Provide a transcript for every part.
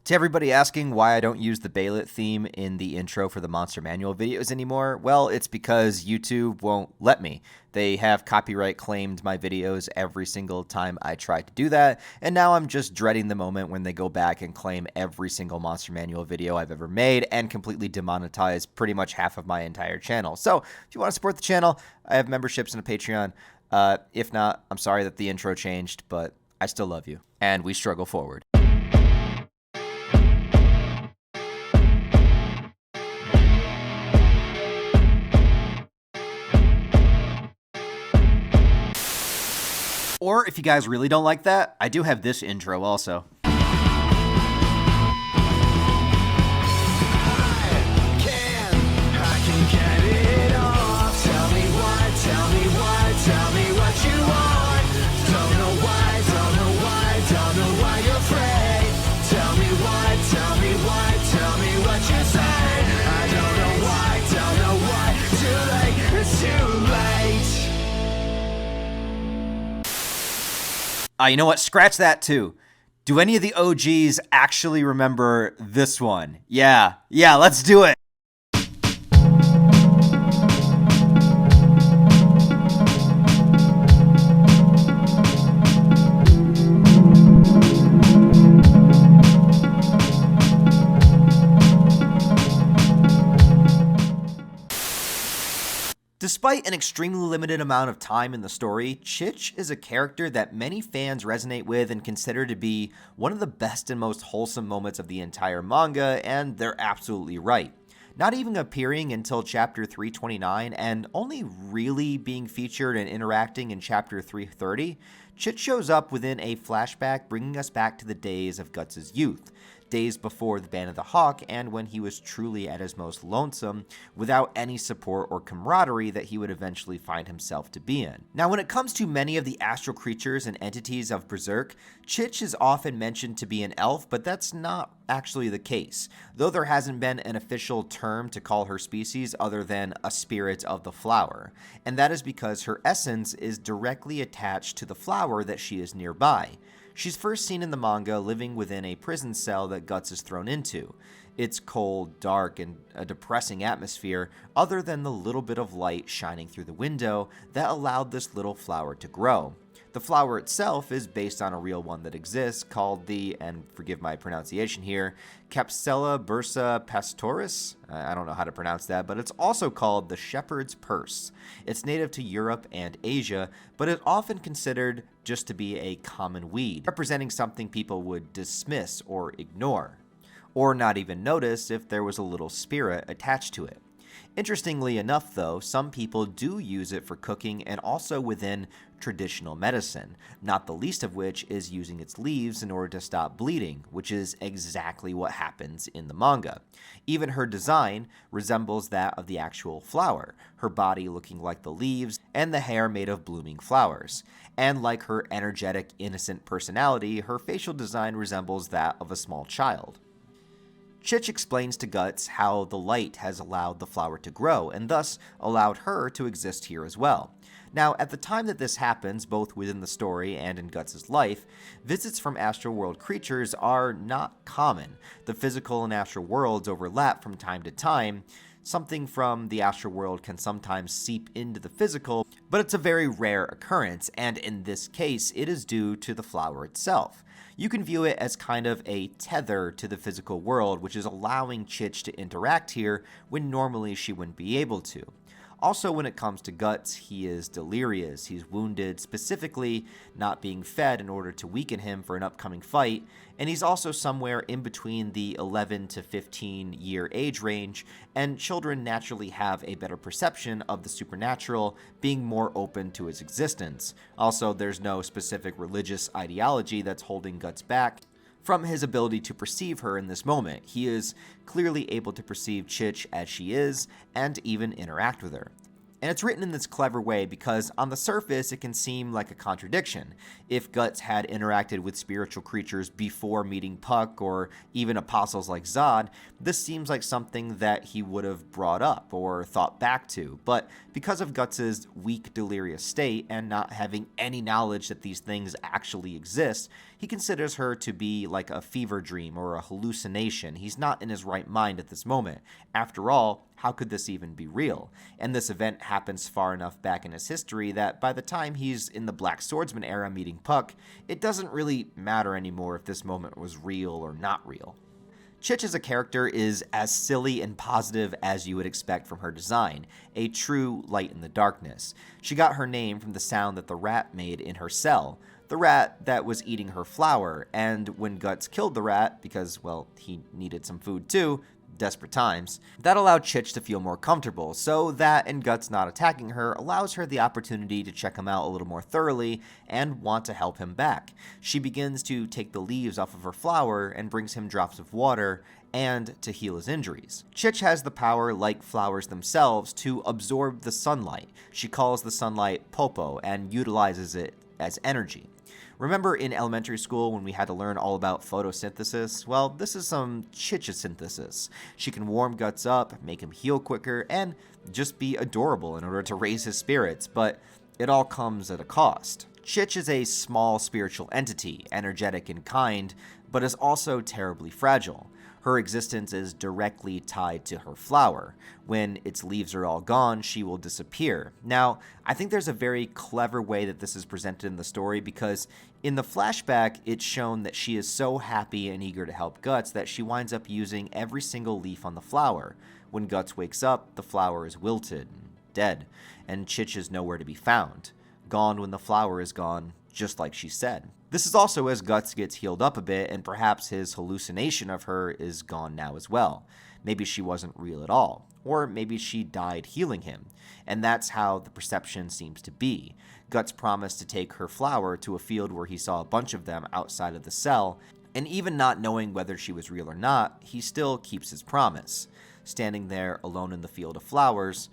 To everybody asking why I don't use the Bailet theme in the intro for the Monster Manual videos anymore, well, it's because YouTube won't let me. They have copyright claimed my videos every single time I try to do that, and now I'm just dreading the moment when they go back and claim every single Monster Manual video I've ever made and completely demonetize pretty much half of my entire channel. So, if you want to support the channel, I have memberships and a Patreon. If not, I'm sorry that the intro changed, but I still love you, and we struggle forward. Or if you guys really don't like that, I do have this intro also. You know what? Scratch that too. Do any of the OGs actually remember this one? Yeah, let's do it. Despite an extremely limited amount of time in the story, CHITCH is a character that many fans resonate with and consider to be one of the best and most wholesome moments of the entire manga, and they're absolutely right. Not even appearing until chapter 329 and only really being featured and interacting in chapter 330, CHITCH shows up within a flashback bringing us back to the days of Guts' youth. Days before the Band of the Hawk, and when he was truly at his most lonesome, without any support or camaraderie that he would eventually find himself to be in. Now, when it comes to many of the astral creatures and entities of Berserk, CHITCH is often mentioned to be an elf, but that's not actually the case, though there hasn't been an official term to call her species other than a spirit of the flower, and that is because her essence is directly attached to the flower that she is nearby. She's first seen in the manga living within a prison cell that Guts is thrown into. It's cold, dark, and a depressing atmosphere other than the little bit of light shining through the window that allowed this little flower to grow. The flower itself is based on a real one that exists called the, and forgive my pronunciation here, Capsella bursa pastoris? I don't know how to pronounce that, but it's also called the shepherd's purse. It's native to Europe and Asia, but it's often considered just to be a common weed, representing something people would dismiss or ignore, or not even notice if there was a little spirit attached to it. Interestingly enough, though, some people do use it for cooking and also within traditional medicine, not the least of which is using its leaves in order to stop bleeding, which is exactly what happens in the manga. Even her design resembles that of the actual flower, her body looking like the leaves and the hair made of blooming flowers. And like her energetic, innocent personality, her facial design resembles that of a small child. CHITCH explains to Guts how the light has allowed the flower to grow, and thus allowed her to exist here as well. Now, at the time that this happens, both within the story and in Guts' life, visits from astral world creatures are not common. The physical and astral worlds overlap from time to time. Something from the astral world can sometimes seep into the physical, but it's a very rare occurrence, and in this case, it is due to the flower itself. You can view it as kind of a tether to the physical world, which is allowing CHITCH to interact here when normally she wouldn't be able to. Also, when it comes to Guts, he is delirious, he's wounded, specifically not being fed in order to weaken him for an upcoming fight, and he's also somewhere in between the 11 to 15 year age range, and children naturally have a better perception of the supernatural, being more open to its existence. Also, there's no specific religious ideology that's holding Guts back from his ability to perceive her in this moment. He is clearly able to perceive CHITCH as she is, and even interact with her. And it's written in this clever way because on the surface it can seem like a contradiction. If Guts had interacted with spiritual creatures before meeting Puck or even apostles like Zod, this seems like something that he would have brought up or thought back to. But because of Guts' weak delirious state and not having any knowledge that these things actually exist, He considers her to be like a fever dream or a hallucination. He's not in his right mind at this moment. After all, how could this even be real? And this event happens far enough back in his history that by the time he's in the Black Swordsman era meeting Puck, it doesn't really matter anymore if this moment was real or not real. CHITCH as a character is as silly and positive as you would expect from her design, a true light in the darkness. She got her name from the sound that the rat made in her cell, the rat that was eating her flower, and when Guts killed the rat, because, well, he needed some food too, desperate times, that allowed CHITCH to feel more comfortable, so that and Guts not attacking her allows her the opportunity to check him out a little more thoroughly and want to help him back. She begins to take the leaves off of her flower and brings him drops of water and to heal his injuries. CHITCH has the power, like flowers themselves, to absorb the sunlight. She calls the sunlight Popo and utilizes it as energy. Remember in elementary school when we had to learn all about photosynthesis? Well, this is some chichosynthesis. She can warm Guts up, make him heal quicker, and just be adorable in order to raise his spirits, but it all comes at a cost. CHITCH is a small spiritual entity, energetic and kind, but is also terribly fragile. Her existence is directly tied to her flower. When its leaves are all gone, she will disappear. Now, I think there's a very clever way that this is presented in the story because in the flashback, it's shown that she is so happy and eager to help Guts that she winds up using every single leaf on the flower. When Guts wakes up, the flower is wilted and dead, and CHITCH is nowhere to be found. Gone when the flower is gone, just like she said. This is also as Guts gets healed up a bit, and perhaps his hallucination of her is gone now as well. Maybe she wasn't real at all, or maybe she died healing him, and that's how the perception seems to be. Guts promised to take her flower to a field where he saw a bunch of them outside of the cell, and even not knowing whether she was real or not, he still keeps his promise. Standing there alone in the field of flowers,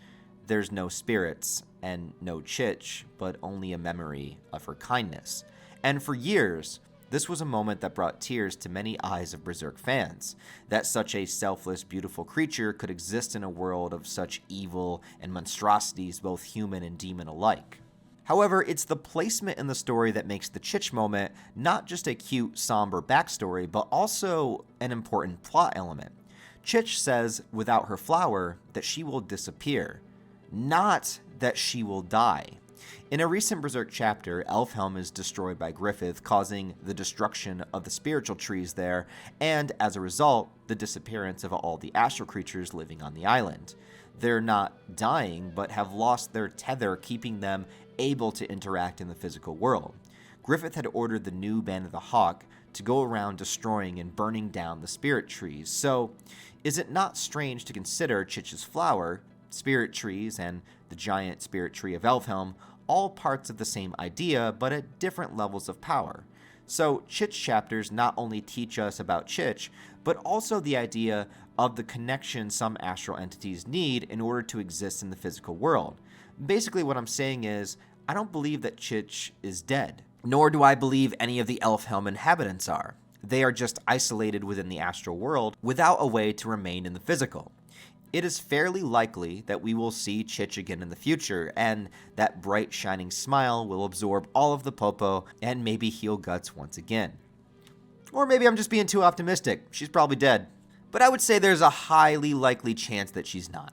there's no spirits and no CHITCH, but only a memory of her kindness. And for years, this was a moment that brought tears to many eyes of Berserk fans, that such a selfless, beautiful creature could exist in a world of such evil and monstrosities, both human and demon alike. However, it's the placement in the story that makes the CHITCH moment not just a cute, somber backstory, but also an important plot element. CHITCH says, without her flower, that she will disappear, not that she will die. In a recent Berserk chapter, Elfhelm is destroyed by Griffith, causing the destruction of the spiritual trees there, and as a result, the disappearance of all the astral creatures living on the island. They're not dying, but have lost their tether, keeping them able to interact in the physical world. Griffith had ordered the new Band of the Hawk to go around destroying and burning down the spirit trees, so is it not strange to consider CHITCH's flower, spirit trees, and the giant spirit tree of Elfhelm all parts of the same idea, but at different levels of power? So CHITCH chapters not only teach us about CHITCH, but also the idea of the connection some astral entities need in order to exist in the physical world. Basically what I'm saying is, I don't believe that CHITCH is dead, nor do I believe any of the Elfhelm inhabitants are. They are just isolated within the astral world without a way to remain in the physical. It is fairly likely that we will see CHITCH again in the future, and that bright shining smile will absorb all of the Popo and maybe heal Guts once again. Or maybe I'm just being too optimistic. She's probably dead. But I would say there's a highly likely chance that she's not.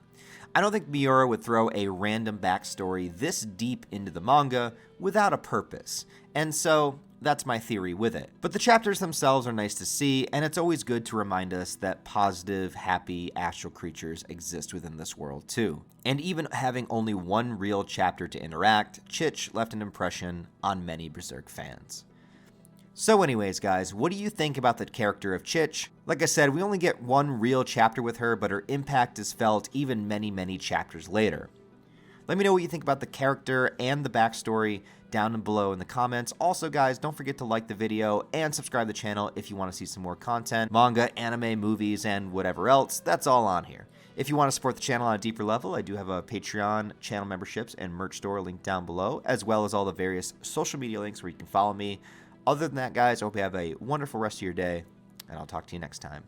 I don't think Miura would throw a random backstory this deep into the manga without a purpose, and so that's my theory with it. But the chapters themselves are nice to see, and it's always good to remind us that positive, happy, astral creatures exist within this world too. And even having only one real chapter to interact, CHITCH left an impression on many Berserk fans. So anyways, guys, what do you think about the character of CHITCH? Like I said, we only get one real chapter with her, but her impact is felt even many chapters later. Let me know what you think about the character and the backstory down below in the comments. Also, guys, don't forget to like the video and subscribe to the channel if you want to see some more content, manga, anime, movies, and whatever else. That's all on here. If you want to support the channel on a deeper level, I do have a Patreon, channel memberships, and merch store linked down below, as well as all the various social media links where you can follow me. Other than that, guys, I hope you have a wonderful rest of your day, and I'll talk to you next time.